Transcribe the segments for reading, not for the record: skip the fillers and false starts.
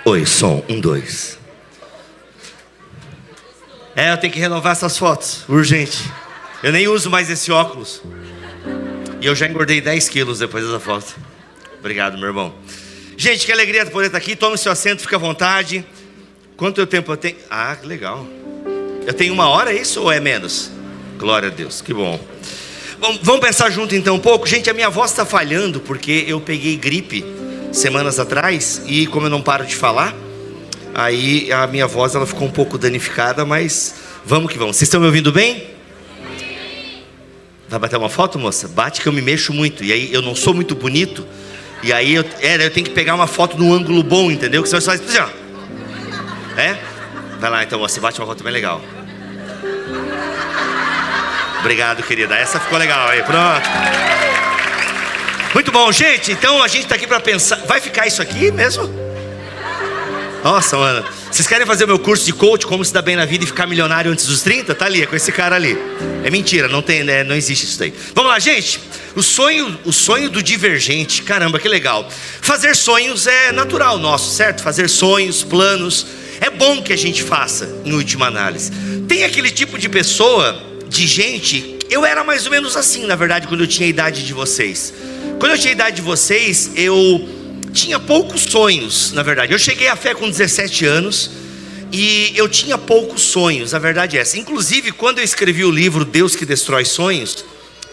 Oi, som, 1, 2. Eu tenho que renovar essas fotos, urgente. Eu nem uso mais esse óculos. E eu já engordei 10 quilos depois dessa foto. Obrigado, meu irmão. Gente, que alegria poder estar aqui. Tome seu assento, fica à vontade. Quanto tempo eu tenho? Ah, que legal. Eu tenho 1 hora, é isso ou é menos? Glória a Deus, que bom. Bom, vamos pensar junto então um pouco. Gente, a minha voz está falhando porque eu peguei gripe semanas atrás. E como eu não paro de falar, aí a minha voz ela ficou um pouco danificada. Mas vamos que vamos. Vocês estão me ouvindo bem? Vai bater uma foto, moça? Bate que eu me mexo muito. E aí eu não sou muito bonito. E aí eu tenho que pegar uma foto num ângulo bom, entendeu? Que você vai fazer assim, ó. Vai lá então, você bate uma foto bem legal. Obrigado, querida. Essa ficou legal aí, pronto. Muito bom, gente. Então a gente tá aqui pra pensar. Vai ficar isso aqui mesmo? Nossa, mano. Vocês querem fazer o meu curso de coach, como se dar bem na vida e ficar milionário antes dos 30? Tá ali, é com esse cara ali. É mentira, não tem, né? Não existe isso daí. Vamos lá, gente. O sonho do divergente. Caramba, que legal. Fazer sonhos é natural nosso, certo? Fazer sonhos, planos. É bom que a gente faça, em última análise. Tem aquele tipo de pessoa, de gente. Eu era mais ou menos assim, na verdade, quando eu tinha a idade de vocês. Quando eu tinha a idade de vocês, eu tinha poucos sonhos, na verdade. Eu cheguei à fé com 17 anos e eu tinha poucos sonhos, a verdade é essa. Inclusive, quando eu escrevi o livro Deus que Destrói Sonhos,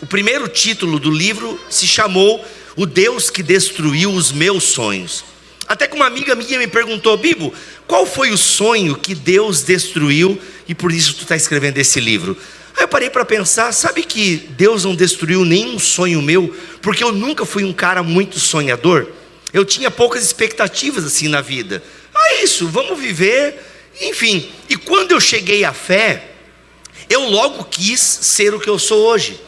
o primeiro título do livro se chamou O Deus que Destruiu os Meus Sonhos. Até que uma amiga minha me perguntou: Bibo, qual foi o sonho que Deus destruiu e por isso tu está escrevendo esse livro? Aí eu parei para pensar, sabe que Deus não destruiu nenhum sonho meu, porque eu nunca fui um cara muito sonhador. Eu tinha poucas expectativas assim na vida. Isso, vamos viver, enfim. E quando eu cheguei à fé, eu logo quis ser o que eu sou hoje.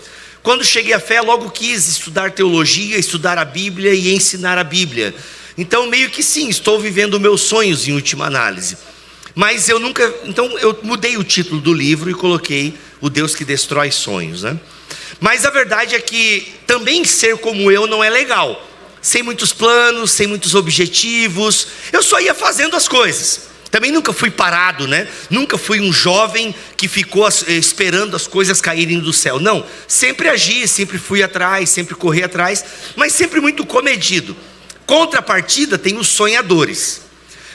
Quando cheguei à fé, logo quis estudar teologia, estudar a Bíblia e ensinar a Bíblia. Então meio que sim, estou vivendo meus sonhos em última análise. Mas eu nunca, então eu mudei o título do livro e coloquei O Deus que Destrói Sonhos, né? Mas a verdade é que também ser como eu não é legal. Sem muitos planos, sem muitos objetivos, eu só ia fazendo as coisas. Também nunca fui parado, né? Nunca fui um jovem que ficou esperando as coisas caírem do céu. Não, sempre agi, sempre fui atrás, sempre corri atrás, mas sempre muito comedido. Contrapartida tem os sonhadores.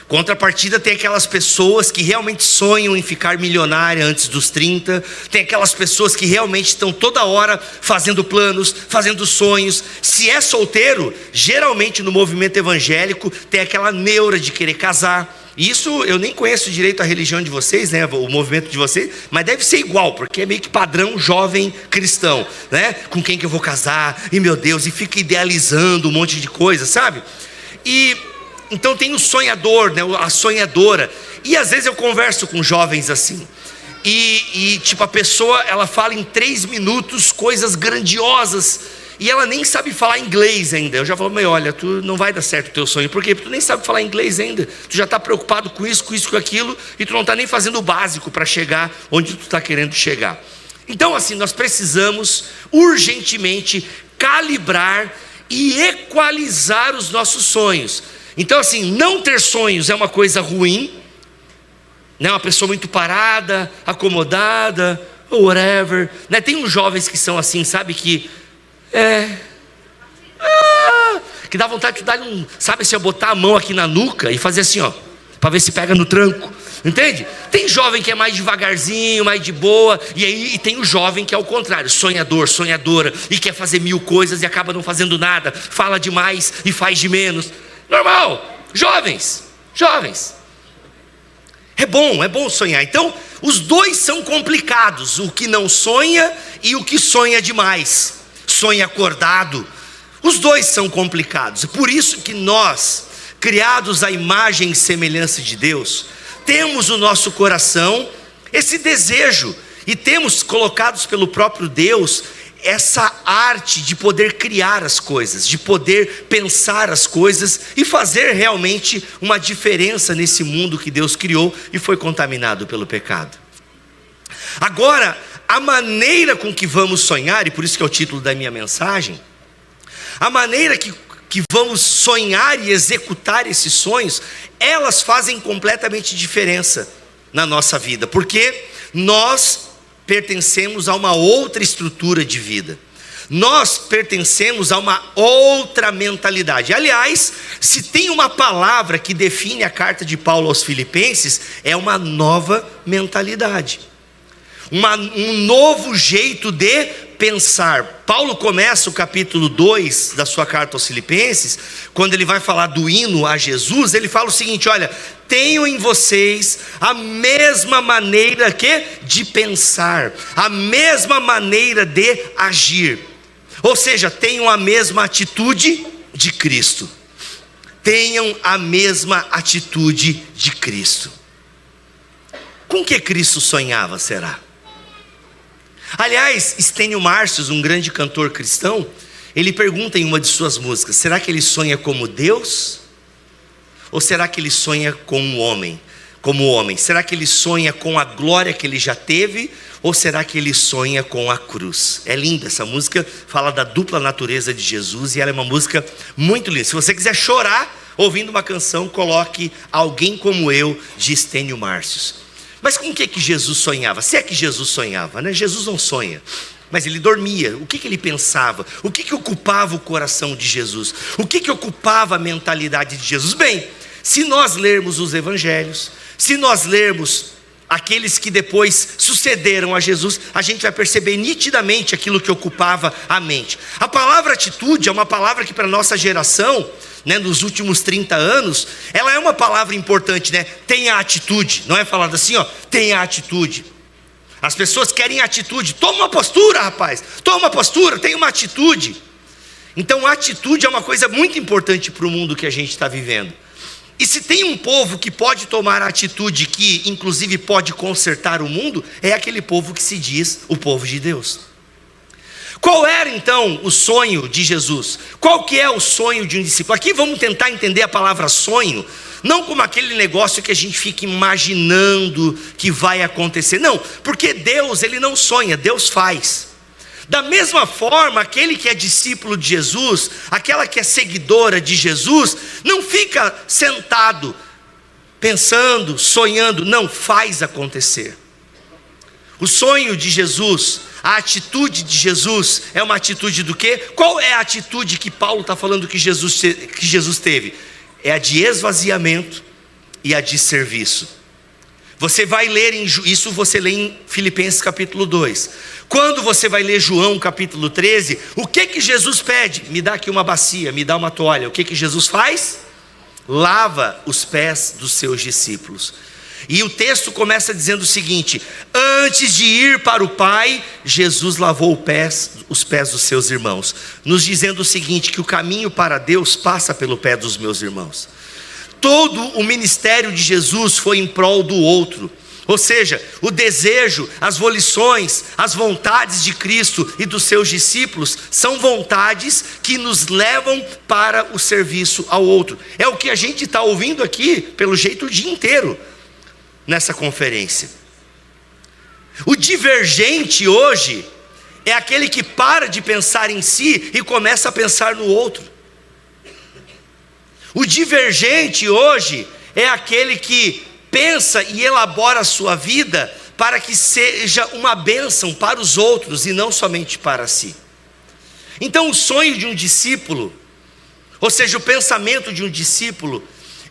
Contrapartida tem aquelas pessoas que realmente sonham em ficar milionária antes dos 30. Tem aquelas pessoas que realmente estão toda hora fazendo planos, fazendo sonhos. Se é solteiro, geralmente no movimento evangélico tem aquela neura de querer casar. Isso eu nem conheço direito a religião de vocês, né? O movimento de vocês, mas deve ser igual, porque é meio que padrão jovem cristão, né? Com quem que eu vou casar? E meu Deus, e fica idealizando um monte de coisa, sabe? E então tem o sonhador, né? A sonhadora. E às vezes eu converso com jovens assim. E tipo, a pessoa, ela fala em 3 minutos coisas grandiosas. E ela nem sabe falar inglês ainda. Eu já falo, mas olha, tu não vai dar certo o teu sonho. Por quê? Porque tu nem sabe falar inglês ainda. Tu já está preocupado com isso, com aquilo. E tu não está nem fazendo o básico para chegar onde tu está querendo chegar. Então assim, nós precisamos urgentemente calibrar e equalizar os nossos sonhos. Então assim, não ter sonhos é uma coisa ruim, né? Uma pessoa muito parada, acomodada, ou whatever, né? Tem uns jovens que são assim, sabe, que que dá vontade de dar um, sabe, se eu botar a mão aqui na nuca e fazer assim, ó, para ver se pega no tranco, entende? Tem jovem que é mais devagarzinho, mais de boa, e aí tem o jovem que é o contrário, sonhador, sonhadora, e quer fazer 1000 coisas e acaba não fazendo nada, fala demais e faz de menos. Normal, jovens. É bom sonhar. Então, os dois são complicados, o que não sonha e o que sonha demais, sonha acordado. Os dois são complicados. Por isso que nós, criados à imagem e semelhança de Deus, temos no nosso coração esse desejo e temos colocados pelo próprio Deus essa arte de poder criar as coisas, de poder pensar as coisas e fazer realmente uma diferença nesse mundo que Deus criou e foi contaminado pelo pecado. Agora, a maneira com que vamos sonhar, e por isso que é o título da minha mensagem, a maneira que que vamos sonhar e executar esses sonhos, elas fazem completamente diferença na nossa vida, porque nós pertencemos a uma outra estrutura de vida. Nós pertencemos a uma outra mentalidade. Aliás, se tem uma palavra que define a carta de Paulo aos Filipenses, é uma nova mentalidade, um novo jeito de pensar. Paulo começa o capítulo 2 da sua carta aos Filipenses, quando ele vai falar do hino a Jesus, ele fala o seguinte: olha, tenham em vocês a mesma maneira de pensar, a mesma maneira de agir. Ou seja, tenham a mesma atitude de Cristo. Tenham a mesma atitude de Cristo. Com que Cristo sonhava, será? Aliás, Estênio Márcios, um grande cantor cristão, ele pergunta em uma de suas músicas: será que ele sonha como Deus? Ou será que ele sonha como homem? Será que ele sonha com a glória que ele já teve? Ou será que ele sonha com a cruz? É linda essa música, fala da dupla natureza de Jesus, e ela é uma música muito linda. Se você quiser chorar ouvindo uma canção, coloque Alguém Como Eu, de Estênio Márcios. Mas com o que Jesus sonhava? Se é que Jesus sonhava, né? Jesus não sonha, mas ele dormia. O que ele pensava? O que ocupava o coração de Jesus? O que ocupava a mentalidade de Jesus? Bem, se nós lermos os evangelhos, se nós lermos aqueles que depois sucederam a Jesus, a gente vai perceber nitidamente aquilo que ocupava a mente. A palavra atitude é uma palavra que para a nossa geração, né, nos últimos 30 anos, ela é uma palavra importante, né? Tenha atitude, não é falado assim, ó, tenha atitude. As pessoas querem atitude. Toma uma postura, rapaz, toma uma postura, tenha uma atitude. Então atitude é uma coisa muito importante para o mundo que a gente está vivendo. E se tem um povo que pode tomar a atitude que inclusive pode consertar o mundo, é aquele povo que se diz o povo de Deus. Qual era então o sonho de Jesus? Qual que é o sonho de um discípulo? Aqui vamos tentar entender a palavra sonho, não como aquele negócio que a gente fica imaginando que vai acontecer. Não, porque Deus, ele não sonha, Deus faz. Da mesma forma, aquele que é discípulo de Jesus, aquela que é seguidora de Jesus, não fica sentado, pensando, sonhando, não, faz acontecer. O sonho de Jesus, a atitude de Jesus, é uma atitude do quê? Qual é a atitude que Paulo está falando que Jesus teve? É a de esvaziamento e a de serviço. Você vai ler isso, você lê em Filipenses capítulo 2. Quando você vai ler João capítulo 13, o que Jesus pede? Me dá aqui uma bacia, me dá uma toalha. O que Jesus faz? Lava os pés dos seus discípulos. E o texto começa dizendo o seguinte: antes de ir para o Pai, Jesus lavou os pés dos seus irmãos, nos dizendo o seguinte, que o caminho para Deus passa pelo pé dos meus irmãos. Todo o ministério de Jesus foi em prol do outro. Ou seja, o desejo, as volições, as vontades de Cristo e dos seus discípulos são vontades que nos levam para o serviço ao outro. É o que a gente está ouvindo aqui, pelo jeito, o dia inteiro nessa conferência. O divergente hoje é aquele que para de pensar em si e começa a pensar no outro. O divergente hoje é aquele que pensa e elabora a sua vida para que seja uma bênção para os outros e não somente para si. Então o sonho de um discípulo, ou seja, o pensamento de um discípulo,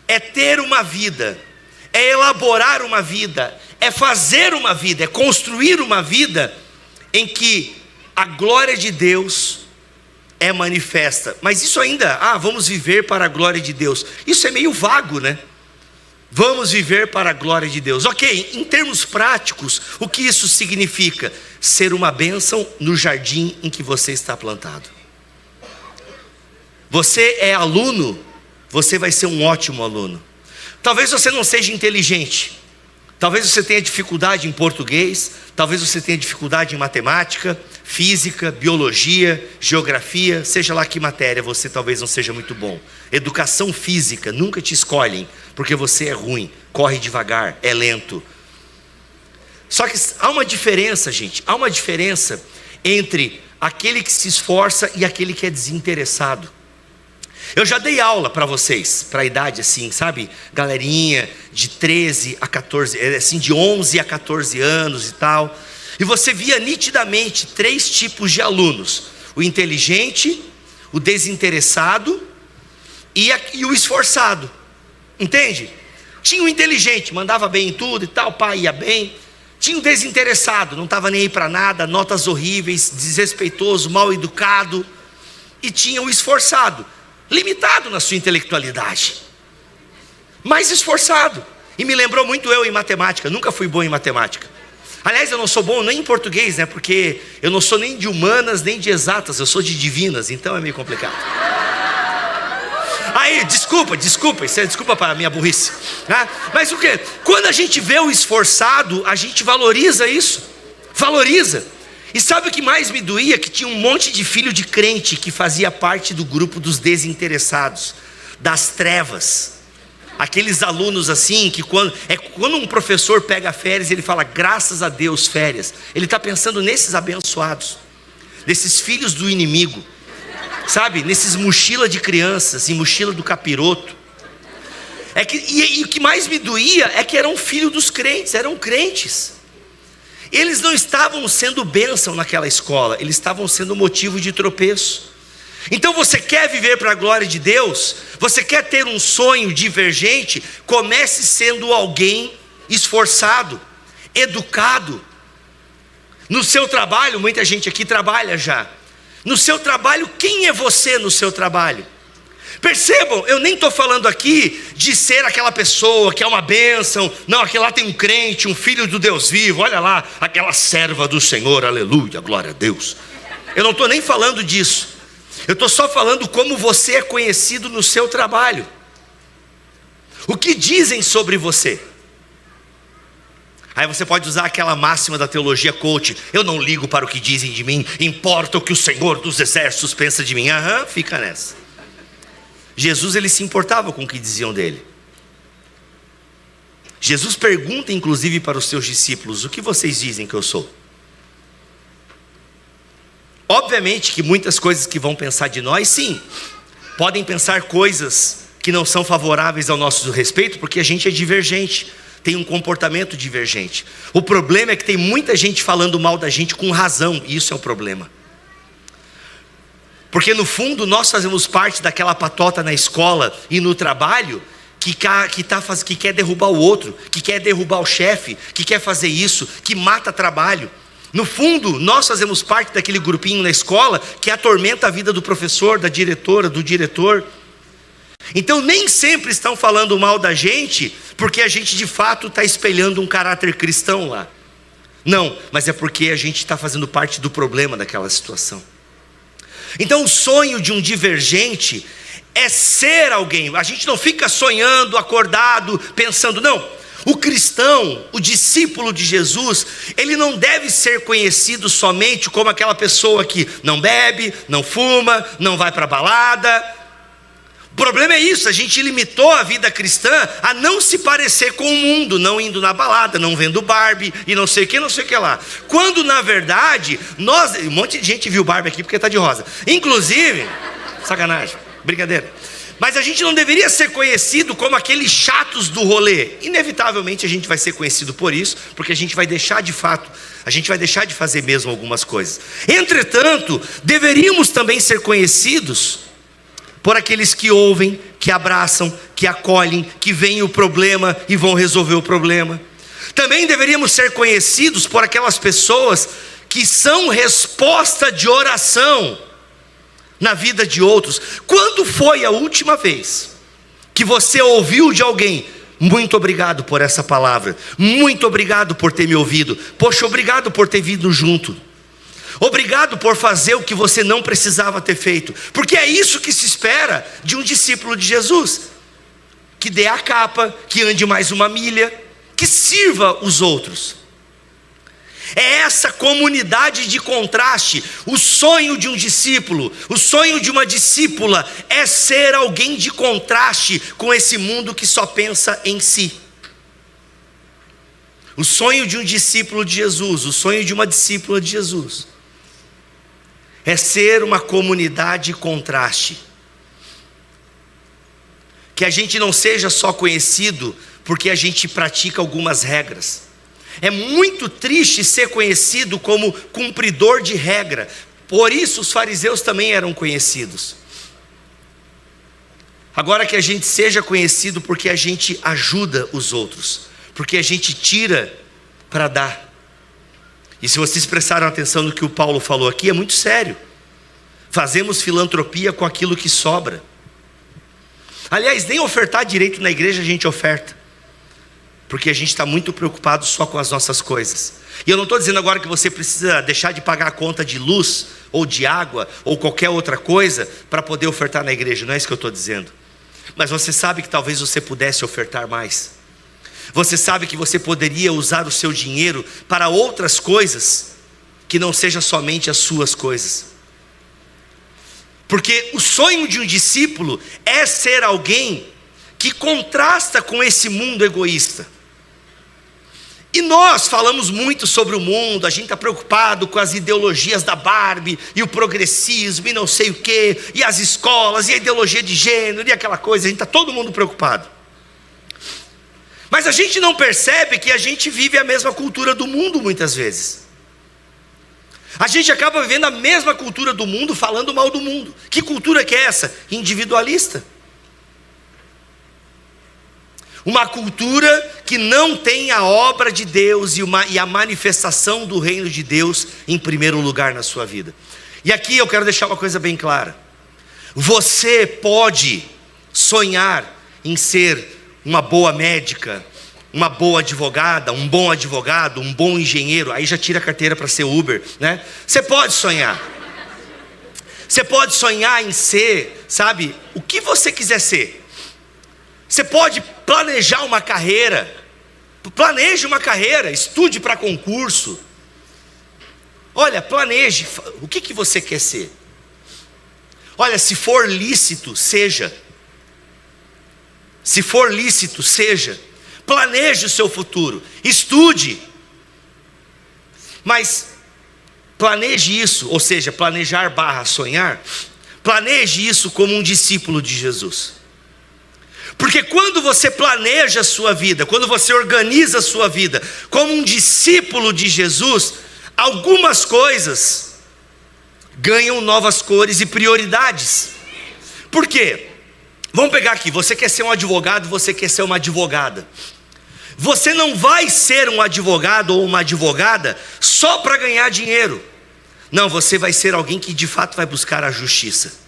é ter uma vida, é elaborar uma vida, é fazer uma vida, é construir uma vida em que a glória de Deus é manifesta. Mas isso ainda, vamos viver para a glória de Deus. Isso é meio vago, né? Vamos viver para a glória de Deus. Ok, em termos práticos, o que isso significa? Ser uma bênção no jardim em que você está plantado. Você é aluno, você vai ser um ótimo aluno. Talvez você não seja inteligente, talvez você tenha dificuldade em português, talvez você tenha dificuldade em matemática, física, biologia, geografia, seja lá que matéria você talvez não seja muito bom. Educação física, nunca te escolhem, porque você é ruim, corre devagar, é lento. Só que há uma diferença, gente, há uma diferença entre aquele que se esforça e aquele que é desinteressado. Eu já dei aula para vocês, para a idade assim, sabe? Galerinha de 13 a 14, assim, de 11 a 14 anos e tal. E você via nitidamente 3 tipos de alunos: o inteligente, o desinteressado e o esforçado. Entende? Tinha o inteligente, mandava bem em tudo e tal, pai ia bem. Tinha o desinteressado, não estava nem aí para nada, notas horríveis, desrespeitoso, mal educado. E tinha o esforçado, limitado na sua intelectualidade, mas esforçado. E me lembrou muito eu em matemática. Nunca fui bom em matemática. Aliás, eu não sou bom nem em português, né? Porque eu não sou nem de humanas, nem de exatas. Eu sou de divinas, então é meio complicado. Aí, desculpa, isso é desculpa para a minha burrice, né? Mas o quê? Quando a gente vê o esforçado, a gente valoriza isso. Valoriza. E sabe o que mais me doía? Que tinha um monte de filho de crente que fazia parte do grupo dos desinteressados, das trevas. Aqueles alunos assim, que quando um professor pega férias, ele fala, graças a Deus, férias. Ele está pensando nesses abençoados, nesses filhos do inimigo, sabe? Nesses mochila de crianças e mochila do capiroto. E o que mais me doía é que eram filhos dos crentes, eram crentes. Eles não estavam sendo bênção naquela escola, eles estavam sendo motivo de tropeço. Então você quer viver para a glória de Deus? Você quer ter um sonho divergente? Comece sendo alguém esforçado, educado. No seu trabalho, muita gente aqui trabalha já. No seu trabalho, quem é você no seu trabalho? Percebam, eu nem estou falando aqui de ser aquela pessoa que é uma bênção. Não, aquele lá tem um crente, um filho do Deus vivo. Olha lá, aquela serva do Senhor, aleluia, glória a Deus. Eu não estou nem falando disso. Eu estou só falando como você é conhecido no seu trabalho. O que dizem sobre você? Aí você pode usar aquela máxima da teologia coach: eu não ligo para o que dizem de mim, importa o que o Senhor dos exércitos pensa de mim. Aham, fica nessa. Jesus, ele se importava com o que diziam dele. Jesus pergunta inclusive para os seus discípulos: o que vocês dizem que eu sou? Obviamente que muitas coisas que vão pensar de nós, sim, podem pensar coisas que não são favoráveis ao nosso respeito, porque a gente é divergente, tem um comportamento divergente. O problema é que tem muita gente falando mal da gente com razão, e isso é o problema. Porque no fundo nós fazemos parte daquela patota na escola e no trabalho que quer derrubar o outro, que quer derrubar o chefe, que quer fazer isso, que mata trabalho. No fundo nós fazemos parte daquele grupinho na escola que atormenta a vida do professor, da diretora, do diretor. Então nem sempre estão falando mal da gente porque a gente de fato está espelhando um caráter cristão lá. Não, mas é porque a gente está fazendo parte do problema daquela situação. Então o sonho de um divergente é ser alguém. A gente não fica sonhando, acordado, pensando, não. O cristão, o discípulo de Jesus, ele não deve ser conhecido somente como aquela pessoa que não bebe, não fuma, não vai para balada. O problema é isso, a gente limitou a vida cristã a não se parecer com o mundo, não indo na balada, não vendo Barbie e não sei o que lá. Quando na verdade, um monte de gente viu Barbie aqui porque está de rosa. Inclusive, sacanagem, brincadeira. Mas a gente não deveria ser conhecido como aqueles chatos do rolê. Inevitavelmente a gente vai ser conhecido por isso, porque a gente vai deixar de fazer mesmo algumas coisas. Entretanto, deveríamos também ser conhecidos por aqueles que ouvem, que abraçam, que acolhem, que veem o problema e vão resolver o problema. Também deveríamos ser conhecidos por aquelas pessoas que são resposta de oração na vida de outros. Quando foi a última vez que você ouviu de alguém: muito obrigado por essa palavra, muito obrigado por ter me ouvido, poxa, obrigado por ter vindo junto, obrigado por fazer o que você não precisava ter feito? Porque é isso que se espera de um discípulo de Jesus: que dê a capa, que ande mais uma milha, que sirva os outros. É essa comunidade de contraste. O sonho de um discípulo, o sonho de uma discípula é ser alguém de contraste com esse mundo que só pensa em si. O sonho de um discípulo de Jesus, o sonho de uma discípula de Jesus é ser uma comunidade de contraste. que a gente não seja só conhecido porque a gente pratica algumas regras. É muito triste ser conhecido como cumpridor de regra. Por isso os fariseus também eram conhecidos. Agora que a gente seja conhecido porque a gente ajuda os outros, porque a gente tira para dar. E se vocês prestaram atenção no que o Paulo falou aqui, é muito sério. Fazemos filantropia com aquilo que sobra. Aliás, nem ofertar direito na igreja a gente oferta, porque a gente está muito preocupado só com as nossas coisas. E eu não estou dizendo agora que você precisa deixar de pagar a conta de luz, ou de água, ou qualquer outra coisa, para poder ofertar na igreja, não é isso que eu estou dizendo. Mas você sabe que talvez você pudesse ofertar mais. Você sabe que você poderia usar o seu dinheiro para outras coisas, que não seja somente as suas coisas. Porque o sonho de um discípulo é ser alguém que contrasta com esse mundo egoísta. E nós falamos muito sobre o mundo, a gente está preocupado com as ideologias da Barbie, e o progressismo, e não sei o quê, e as escolas, e a ideologia de gênero, e aquela coisa, a gente está todo mundo preocupado. Mas a gente não percebe que a gente vive a mesma cultura do mundo muitas vezes. A gente acaba vivendo a mesma cultura do mundo, falando mal do mundo. Que cultura que é essa? Individualista. Uma cultura que não tem a obra de Deus e a manifestação do reino de Deus em primeiro lugar na sua vida. E aqui eu quero deixar uma coisa bem clara. Você pode sonhar em ser uma boa médica, uma boa advogada, um bom advogado, um bom engenheiro. Aí já tira a carteira para ser Uber, né? Você pode sonhar. Você pode sonhar em ser, sabe, o que você quiser ser. Você pode planejar uma carreira. Planeje uma carreira, estude para concurso. Olha, planeje o que você quer ser. Olha, se for lícito, seja. Se for lícito, seja. Planeje o seu futuro, estude. Mas planeje isso, ou seja, planejar / sonhar. Planeje isso como um discípulo de Jesus. Porque quando você planeja a sua vida, quando você organiza a sua vida como um discípulo de Jesus, algumas coisas ganham novas cores e prioridades. Por quê? Vamos pegar aqui, você quer ser um advogado, você quer ser uma advogada. Você não vai ser um advogado ou uma advogada só para ganhar dinheiro. Não, você vai ser alguém que de fato vai buscar a justiça.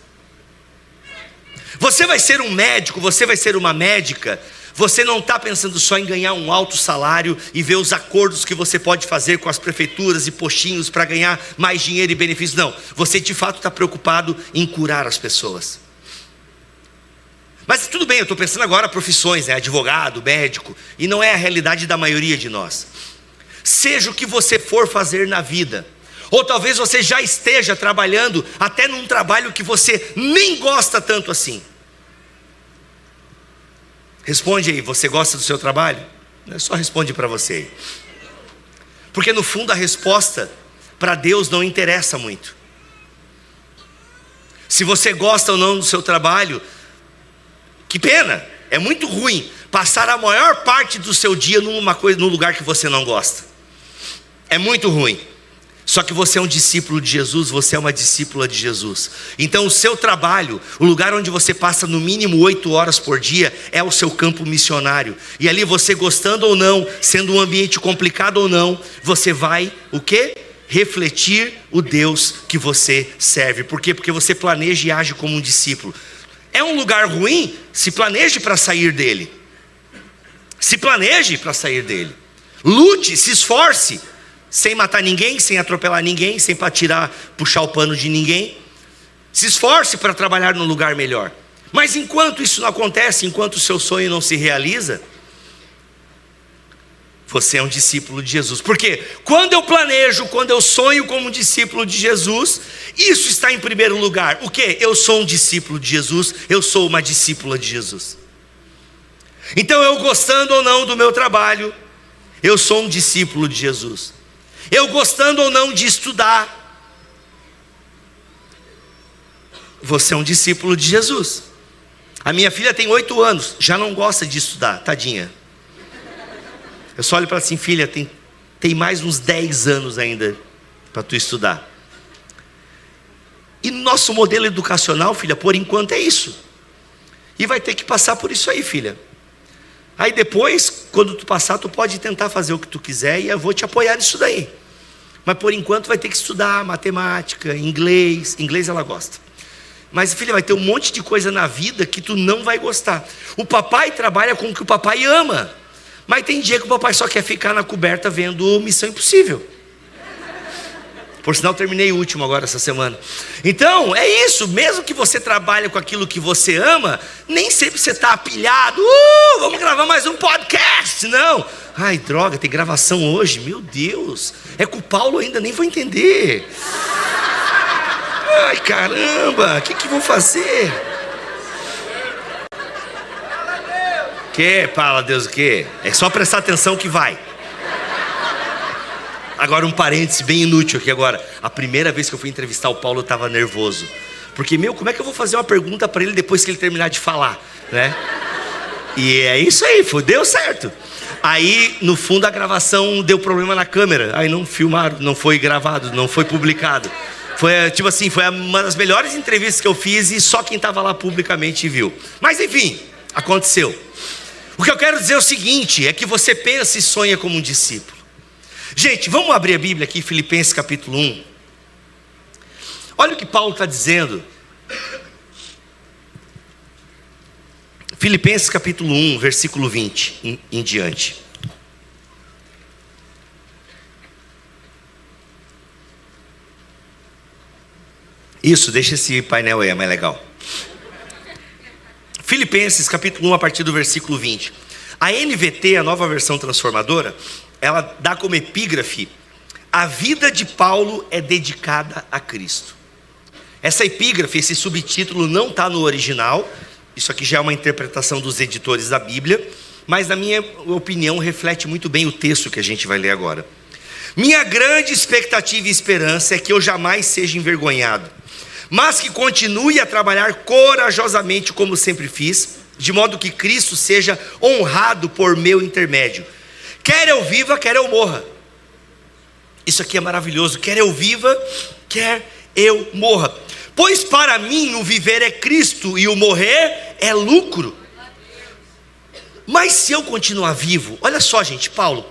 Você vai ser um médico, você vai ser uma médica. Você não está pensando só em ganhar um alto salário e ver os acordos que você pode fazer com as prefeituras e postinhos para ganhar mais dinheiro e benefícios. Não, você de fato está preocupado em curar as pessoas. Mas tudo bem, eu estou pensando agora profissões, né? Advogado, médico, e não é a realidade da maioria de nós. Seja o que você for fazer na vida, ou talvez você já esteja trabalhando até num trabalho que você nem gosta tanto assim. Responde aí, você gosta do seu trabalho? Só responde para você aí. Porque no fundo a resposta para Deus não interessa muito. Se você gosta ou não do seu trabalho, que pena, é muito ruim passar a maior parte do seu dia num lugar que você não gosta. É muito ruim. Só que você é um discípulo de Jesus, você é uma discípula de Jesus. Então o seu trabalho, o lugar onde você passa no mínimo 8 horas por dia, é o seu campo missionário. E ali você gostando ou não, sendo um ambiente complicado ou não, você vai, o quê? Refletir o Deus que você serve. Por quê? Porque você planeja e age como um discípulo. É um lugar ruim? Se planeje para sair dele. Se planeje para sair dele. Lute, se esforce. Sem matar ninguém, sem atropelar ninguém, sem puxar o pano de ninguém. Se esforce para trabalhar num lugar melhor. Mas enquanto isso não acontece, enquanto o seu sonho não se realiza, você é um discípulo de Jesus. Porque quando eu planejo, quando eu sonho como um discípulo de Jesus, isso está em primeiro lugar. O quê? Eu sou um discípulo de Jesus, eu sou uma discípula de Jesus. Então eu gostando ou não do meu trabalho, eu sou um discípulo de Jesus. Eu gostando ou não de estudar, você é um discípulo de Jesus. A minha filha tem 8 anos, já não gosta de estudar, tadinha. Eu só olho para ela assim, filha, tem mais uns 10 anos ainda para tu estudar. E nosso modelo educacional, filha, por enquanto é isso. E vai ter que passar por isso aí, filha. Aí depois, quando tu passar, tu pode tentar fazer o que tu quiser e eu vou te apoiar nisso daí. Mas por enquanto vai ter que estudar matemática, inglês. Inglês ela gosta. Mas filha, vai ter um monte de coisa na vida que tu não vai gostar. O papai trabalha com o que o papai ama. Mas tem dia que o papai só quer ficar na coberta vendo Missão Impossível. Por sinal, terminei o último agora essa semana. Então, é isso. Mesmo que você trabalhe com aquilo que você ama, nem sempre você está apilhado. Vamos gravar mais um podcast. Não. Ai, droga, tem gravação hoje. Meu Deus. É com o Paulo ainda, nem vou entender. Ai, caramba. O que vou fazer? Que? Fala, Deus, o quê? É só prestar atenção que vai. Agora um parêntese bem inútil aqui agora. A primeira vez que eu fui entrevistar o Paulo eu estava nervoso. Porque, como é que eu vou fazer uma pergunta para ele depois que ele terminar de falar, né? E é isso aí, deu certo. Aí, no fundo, a gravação deu problema na câmera. Aí não filmaram, não foi gravado, não foi publicado. Foi, tipo assim, foi uma das melhores entrevistas que eu fiz e só quem estava lá publicamente viu. Mas enfim, aconteceu. O que eu quero dizer é o seguinte, é que você pensa e sonha como um discípulo. Gente, vamos abrir a Bíblia aqui, Filipenses capítulo 1. Olha o que Paulo está dizendo. Filipenses capítulo 1, versículo 20 em diante. Isso, deixa esse painel aí, é mais legal. Filipenses capítulo 1, a partir do versículo 20. A NVT, a nova versão transformadora, ela dá como epígrafe: a vida de Paulo é dedicada a Cristo. Essa epígrafe, esse subtítulo não está no original. Isso aqui já é uma interpretação dos editores da Bíblia, mas na minha opinião reflete muito bem o texto que a gente vai ler agora. Minha grande expectativa e esperança é que eu jamais seja envergonhado, mas que continue a trabalhar corajosamente como sempre fiz, de modo que Cristo seja honrado por meu intermédio. Quer eu viva, quer eu morra. Isso aqui é maravilhoso. Quer eu viva, quer eu morra. Pois para mim o viver é Cristo e o morrer é lucro. Mas se eu continuar vivo, olha só, gente, Paulo,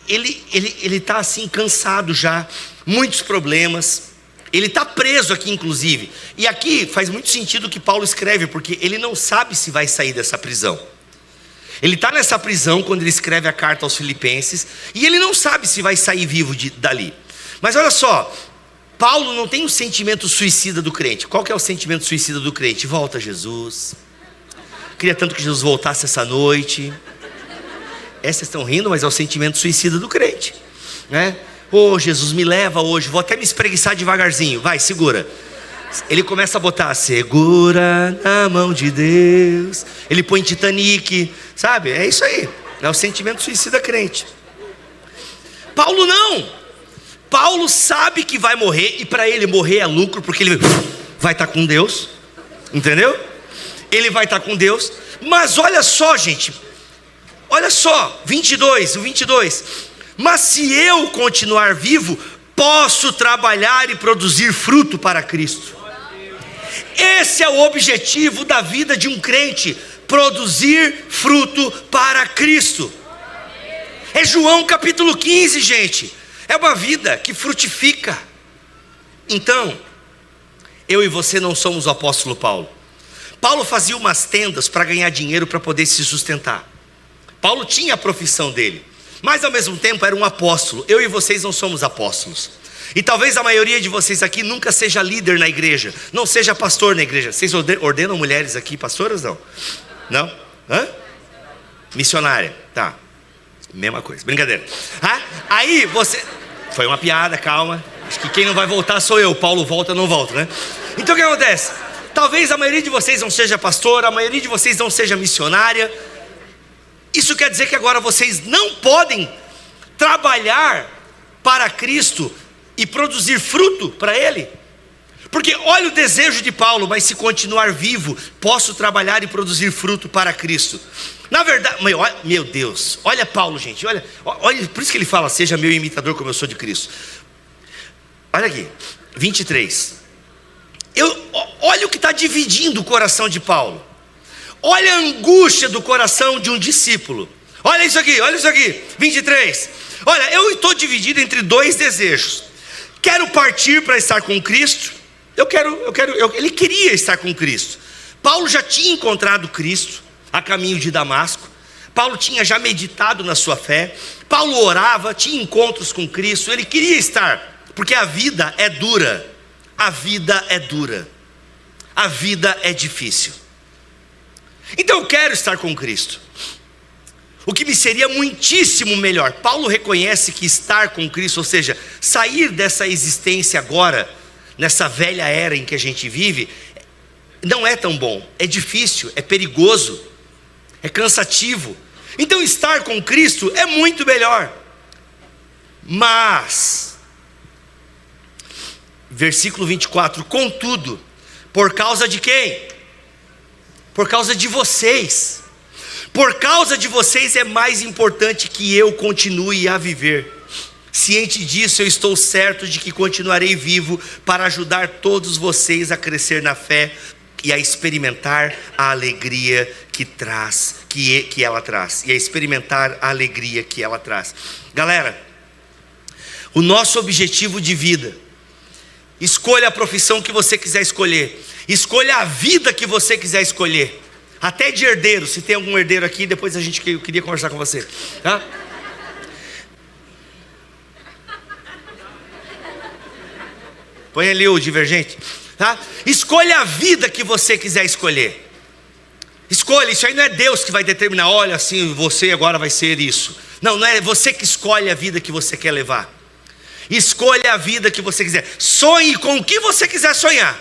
ele está assim cansado já, muitos problemas. Ele está preso aqui, inclusive. E aqui faz muito sentido o que Paulo escreve, porque ele não sabe se vai sair dessa prisão. Ele está nessa prisão quando ele escreve a carta aos Filipenses, e ele não sabe se vai sair vivo dali. Mas olha só, Paulo não tem o sentimento suicida do crente. Qual que é o sentimento suicida do crente? Volta Jesus. Queria tanto que Jesus voltasse essa noite. Vocês estão rindo, mas é o sentimento suicida do crente, né? Jesus, me leva hoje, vou até me espreguiçar devagarzinho, vai, segura. Ele começa a botar, segura na mão de Deus. Ele põe Titanic, sabe? É isso aí, é o sentimento suicida crente. Paulo não. Paulo sabe que vai morrer, e para ele morrer é lucro, porque ele vai estar com Deus, entendeu? Ele vai estar com Deus. Mas olha só, gente, olha só, o 22. Mas se eu continuar vivo, posso trabalhar e produzir fruto para Cristo. Esse é o objetivo da vida de um crente: produzir fruto para Cristo. É João capítulo 15, gente. É uma vida que frutifica. Então, eu e você não somos o apóstolo Paulo. Paulo fazia umas tendas para ganhar dinheiro para poder se sustentar. Paulo tinha a profissão dele, mas ao mesmo tempo era um apóstolo. Eu e vocês não somos apóstolos. E talvez a maioria de vocês aqui nunca seja líder na igreja, não seja pastor na igreja. Vocês ordenam mulheres aqui pastoras? Não? Não? Hã? Missionária, tá. Mesma coisa, brincadeira. Aí você... Foi uma piada, calma. Acho que quem não vai voltar sou eu. Paulo volta, eu não volto, né? Então o que acontece? Talvez a maioria de vocês não seja pastor, a maioria de vocês não seja missionária. Isso quer dizer que agora vocês não podem trabalhar para Cristo e produzir fruto para Ele? Porque olha o desejo de Paulo: mas se continuar vivo, posso trabalhar e produzir fruto para Cristo. Na verdade, meu Deus, olha Paulo, gente, olha, por isso que ele fala: seja meu imitador como eu sou de Cristo. Olha aqui, 23. Olha o que está dividindo o coração de Paulo. Olha a angústia do coração de um discípulo. Olha isso aqui, 23. Olha, eu estou dividido entre dois desejos. Quero partir para estar com Cristo. Ele queria estar com Cristo. Paulo já tinha encontrado Cristo a caminho de Damasco. Paulo tinha já meditado na sua fé. Paulo orava, tinha encontros com Cristo. Ele queria estar, porque a vida é dura. A vida é dura. A vida é difícil. Então eu quero estar com Cristo. O que me seria muitíssimo melhor. Paulo reconhece que estar com Cristo, ou seja, sair dessa existência agora, nessa velha era em que a gente vive, não é tão bom. É difícil, é perigoso, é cansativo. Então estar com Cristo é muito melhor. Mas, versículo 24: contudo, por causa de quem? Por causa de vocês. Por causa de vocês é mais importante que eu continue a viver. Ciente disso, eu estou certo de que continuarei vivo para ajudar todos vocês a crescer na fé e a experimentar a alegria que ela traz. E a experimentar a alegria que ela traz. Galera, o nosso objetivo de vida: escolha a profissão que você quiser escolher, escolha a vida que você quiser escolher, até de herdeiro. Se tem algum herdeiro aqui, depois eu queria conversar com você, tá? Põe ali o Divergente, tá? Escolha a vida que você quiser escolher. Escolha, isso aí não é Deus que vai determinar: olha, assim, você agora vai ser isso. Não é você que escolhe a vida que você quer levar. Escolha a vida que você quiser. Sonhe com o que você quiser sonhar.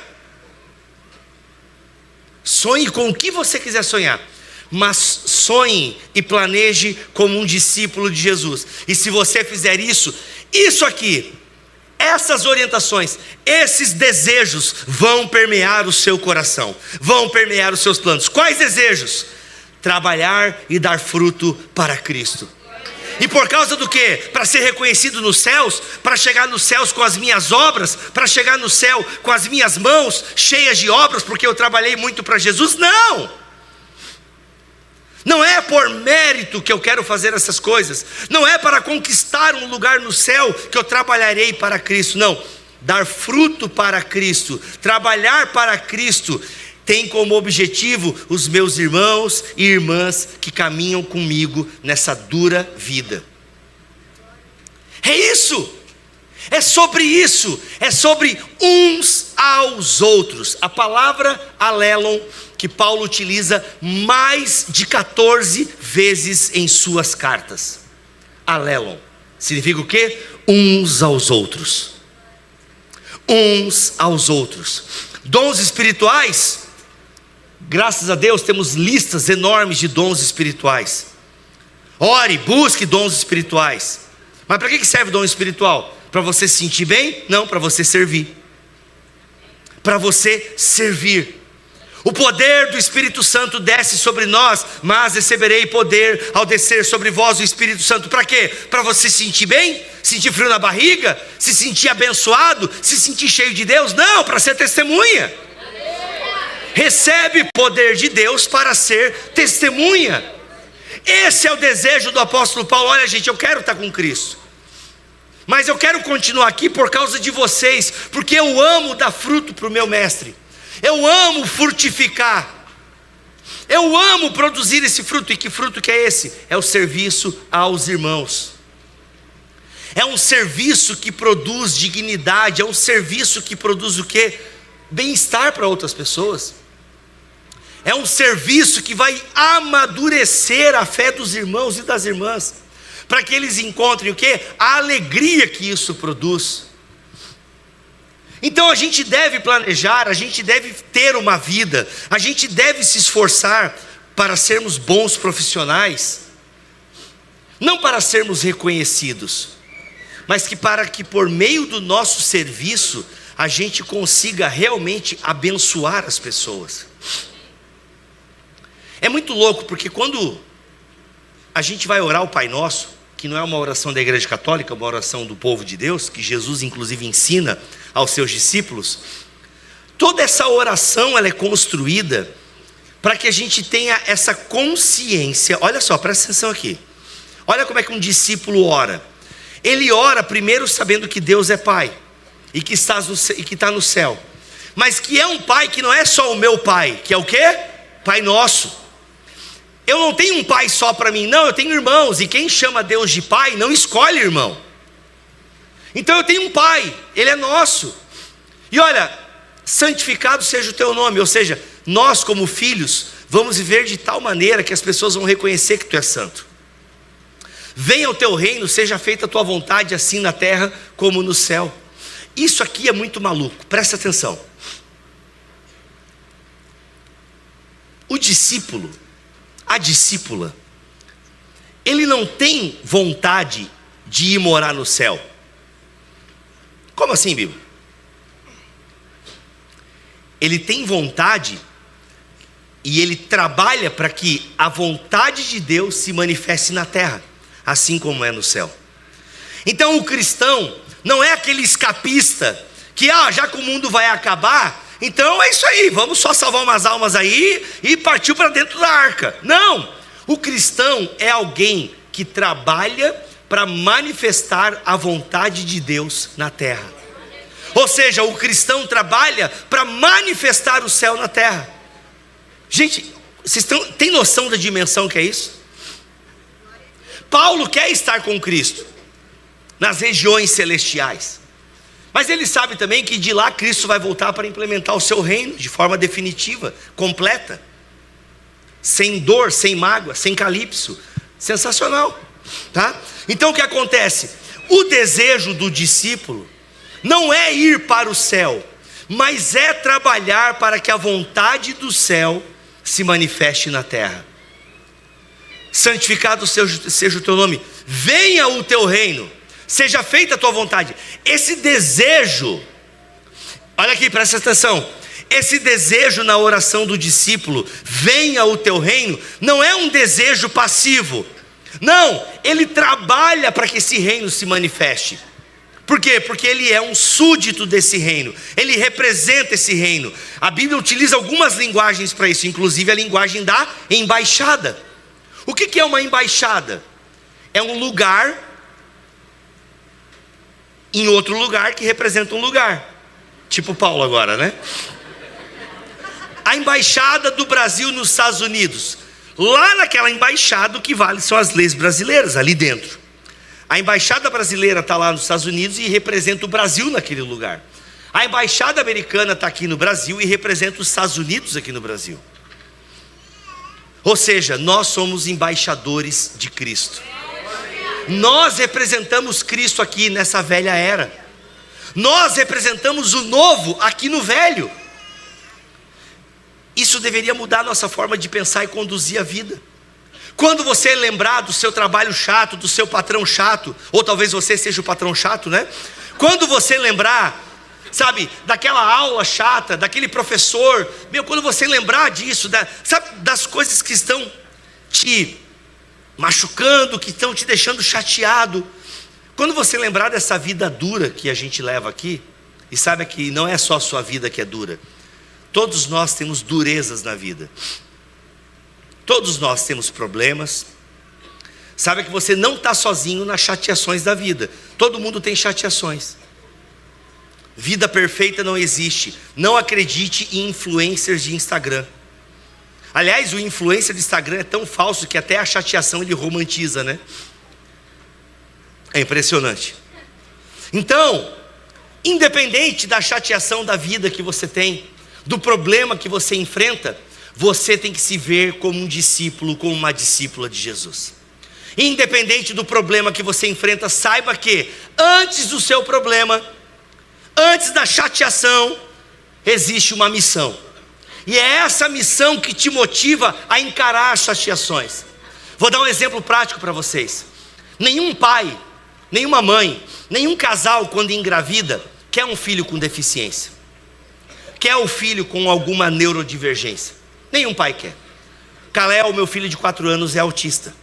Sonhe com o que você quiser sonhar. Mas sonhe e planeje como um discípulo de Jesus. E se você fizer isso aqui, essas orientações, esses desejos vão permear o seu coração, vão permear os seus planos. Quais desejos? Trabalhar e dar fruto para Cristo. E por causa do quê? Para ser reconhecido nos céus, para chegar nos céus com as minhas obras, para chegar no céu com as minhas mãos cheias de obras, porque eu trabalhei muito para Jesus? Não é por mérito que eu quero fazer essas coisas, não é para conquistar um lugar no céu que eu trabalharei para Cristo. Não, dar fruto para Cristo, trabalhar para Cristo, tem como objetivo os meus irmãos e irmãs que caminham comigo nessa dura vida. É isso, é sobre isso, é sobre uns aos outros. A palavra alelon, que Paulo utiliza mais de 14 vezes em suas cartas. Alelon significa o quê? Uns aos outros. Uns aos outros. Dons espirituais, graças a Deus temos listas enormes de dons espirituais. Ore, busque dons espirituais. Mas para que serve dom espiritual? Para você se sentir bem? Não, para você servir. Para você servir. O poder do Espírito Santo desce sobre nós, mas receberei poder ao descer sobre vós o Espírito Santo. Para quê? Para você se sentir bem? Sentir frio na barriga? Se sentir abençoado? Se sentir cheio de Deus? Não, para ser testemunha. Recebe poder de Deus para ser testemunha. Esse é o desejo do apóstolo Paulo. Olha, gente, eu quero estar com Cristo, mas eu quero continuar aqui por causa de vocês, porque eu amo dar fruto para o meu mestre. Eu amo frutificar. Eu amo produzir esse fruto. E que fruto que é esse? É o serviço aos irmãos. É um serviço que produz dignidade. É um serviço que produz o quê? Bem-estar para outras pessoas. É um serviço que vai amadurecer a fé dos irmãos e das irmãs, para que eles encontrem o quê? A alegria que isso produz. Então a gente deve planejar, a gente deve ter uma vida, a gente deve se esforçar para sermos bons profissionais, não para sermos reconhecidos, mas para que por meio do nosso serviço a gente consiga realmente abençoar as pessoas. É muito louco, porque quando a gente vai orar o Pai Nosso, que não é uma oração da Igreja Católica, é uma oração do povo de Deus, que Jesus inclusive ensina aos seus discípulos, toda essa oração ela é construída para que a gente tenha essa consciência. Olha só, presta atenção aqui. Olha como é que um discípulo ora. Ele ora primeiro sabendo que Deus é Pai e que está no céu, mas que é um Pai que não é só o meu Pai, que é o quê? Pai Nosso. Eu não tenho um pai só para mim, não, eu tenho irmãos, e quem chama Deus de Pai não escolhe irmão. Então eu tenho um Pai, Ele é nosso. E olha, santificado seja o teu nome, ou seja, nós como filhos vamos viver de tal maneira que as pessoas vão reconhecer que tu és santo. Venha o teu reino, seja feita a tua vontade, assim na terra como no céu. Isso aqui é muito maluco, presta atenção. O discípulo, a discípula, ele não tem vontade de ir morar no céu. Como assim, Bíblia? Ele tem vontade e ele trabalha para que a vontade de Deus se manifeste na terra, assim como é no céu. Então o cristão não é aquele escapista que, já que o mundo vai acabar, então é isso aí, vamos só salvar umas almas aí e partiu para dentro da arca. Não, o cristão é alguém que trabalha para manifestar a vontade de Deus na terra. Ou seja, o cristão trabalha para manifestar o céu na terra. Gente, vocês têm noção da dimensão que é isso? Paulo quer estar com Cristo nas regiões celestiais, mas ele sabe também que de lá Cristo vai voltar para implementar o seu reino de forma definitiva, completa, sem dor, sem mágoa, sem calipso. Sensacional, tá? Então o que acontece? O desejo do discípulo não é ir para o céu, mas é trabalhar para que a vontade do céu se manifeste na terra. Santificado seja o teu nome, venha o teu reino, seja feita a tua vontade. Esse desejo, olha aqui, presta atenção, esse desejo na oração do discípulo, venha o teu reino, não é um desejo passivo, não, ele trabalha para que esse reino se manifeste. Por quê? Porque ele é um súdito desse reino, ele representa esse reino. A Bíblia utiliza algumas linguagens para isso, inclusive a linguagem da embaixada. O que é uma embaixada? É um lugar em outro lugar que representa um lugar, tipo Paulo agora, né? A embaixada do Brasil nos Estados Unidos, lá naquela embaixada o que vale são as leis brasileiras ali dentro. A embaixada brasileira está lá nos Estados Unidos e representa o Brasil naquele lugar. A embaixada americana está aqui no Brasil e representa os Estados Unidos aqui no Brasil. Ou seja, nós somos embaixadores de Cristo. Nós representamos Cristo aqui nessa velha era. Nós representamos o novo aqui no velho. Isso deveria mudar a nossa forma de pensar e conduzir a vida. Quando você lembrar do seu trabalho chato, do seu patrão chato, ou talvez você seja o patrão chato, né? Quando você lembrar, sabe, daquela aula chata, daquele professor, quando você lembrar disso, sabe, das coisas que estão te machucando, que estão te deixando chateado, quando você lembrar dessa vida dura que a gente leva aqui, e sabe que não é só a sua vida que é dura, todos nós temos durezas na vida, todos nós temos problemas. Sabe que você não está sozinho nas chateações da vida, todo mundo tem chateações. Vida perfeita não existe. Não acredite em influencers de Instagram. Aliás, o influencer de Instagram é tão falso que até a chateação ele romantiza, né? É impressionante. Então, independente da chateação da vida que você tem, do problema que você enfrenta, você tem que se ver como um discípulo, como uma discípula de Jesus. Independente do problema que você enfrenta, saiba que antes do seu problema, antes da chateação, existe uma missão. E é essa missão que te motiva a encarar as chateações. Vou dar um exemplo prático para vocês. Nenhum pai, nenhuma mãe, nenhum casal quando engravida, quer um filho com deficiência? Quer o filho com alguma neurodivergência? Nenhum pai quer. Kalel, meu filho de 4 anos, é autista.